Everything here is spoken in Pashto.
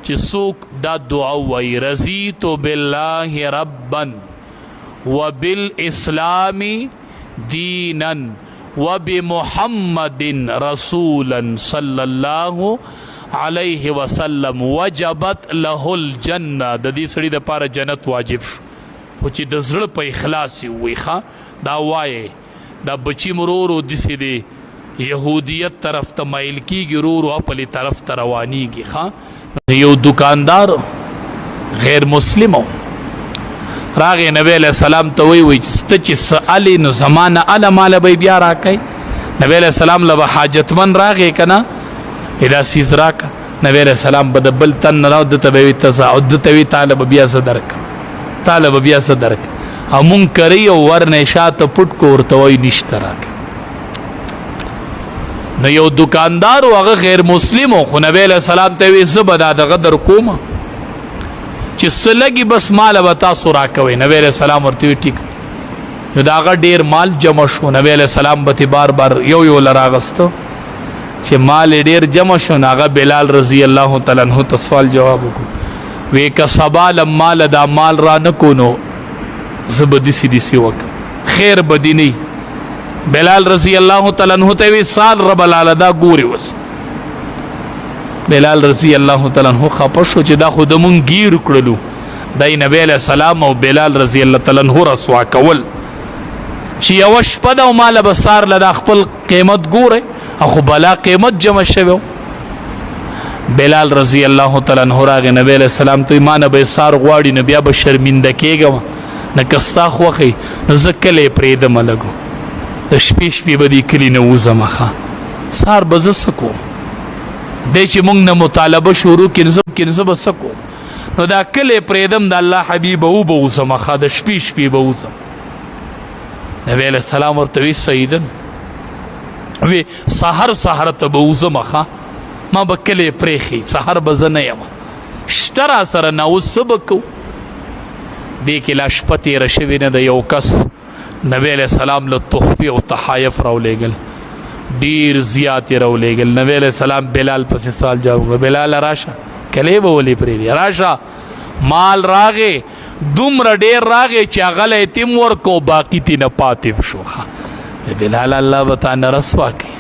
چې څوک دا دعا وایي رضیت بالله ربا وبالاسلام دینا وبمحمد رسولا صلی الله علیه وسلم وجبت له الجنه. د دې سړي دپاره جنت واجب شو خو چې د زړه په اخلاص یې ووایي ښه دا وایې دا بچي مرورو داسې دی یهودیت طرف ته میل کېږي رورو اپلې طرف ته روانېږي ښه. یو دکاندار غیر مسلم و راغی نبی علیہ السلام ته وی ته چې څه الې نو زما نه اله ماله به بیا راکئ. نبی علیہ السلام له به حاجتمند راغی که نه دا سیز راکه. نبی علیہ السلام به د بل تن نه راو دته به وي دته وي تاله به بیا څه درکړم تاله به بیا څه درکړم او مونږ کرئ او ورنه شاته پټ کو ورته وایي نشته راکه. نو یو دکاندار و هغه غیر مسلم و خو نبی علیہ السلام ته وی زه به دا دغه در کومه چې څه لګي بس ماله به تاسو راکوئ. نبی علیہ السلام ورته وی ټیک نو د هغه ډېر مال جمع شو. نبی علیہ السلام به تې بار بار یو یو له راغسته چې مال یې ډېر جمع شو. نو هغه بلال رضی الله تعالی عنه ته سوال جواب وکړو وی که سبا لماله دا مال را نه کو نو زه به داسې داسې وکړم خیر به دې نه بلال رضی الله تعالی عنہ ته وی سال رب العالی ګوري وس. بلال رضی الله تعالی عنہ خپه شو چې دا خو د مونږ ګیر کړلو دای نبی علیہ السلام او بلال رضی الله تعالی عنہ رسوا کول چې یوه شپه ده او ماله به سار له دا خپل قیمت ګوره خو بلا قیمت جمع شوی. بلال رضی الله تعالی عنہ راغی نبی علیہ السلام ته ما نه به سار غواړي نو بیا به شرمنده کېږم نه که ستا خوښې نو زه کله یې پرېږدمه لږو د شپې شپې به دې کلي نه وځم ښه سهار به زه څه کوم دی چې موږ نه مطالبه شروع کړي زه به څه کوم نو دا کلی پرېږدم د الله حبیبه وبه اوسم ښه د شپې شپې به اوسم. نبی علیہ السلام ورته وی سیدن وی سهر سهر ته به اوسم ښه ما به کلی پرېښي سهر به زه نه یم شته را سره نه اوس څه به کوو. دې کې لا شپه تېره شوې نه ده یو کس نبی علیہ السلام له تحفې او تحایف راولېږل ډېر زیات یې راولېږل. نبی علیہ السلام بلال پسې سوال جواب وکړه بلال راشه کلی به ولې پرېږدي راشه مال راغې دومره ډېر راغې چې هغه له یتیم ورکو باقي ترې نه پاتې شو. بلال الله به تا نه رسوا کړي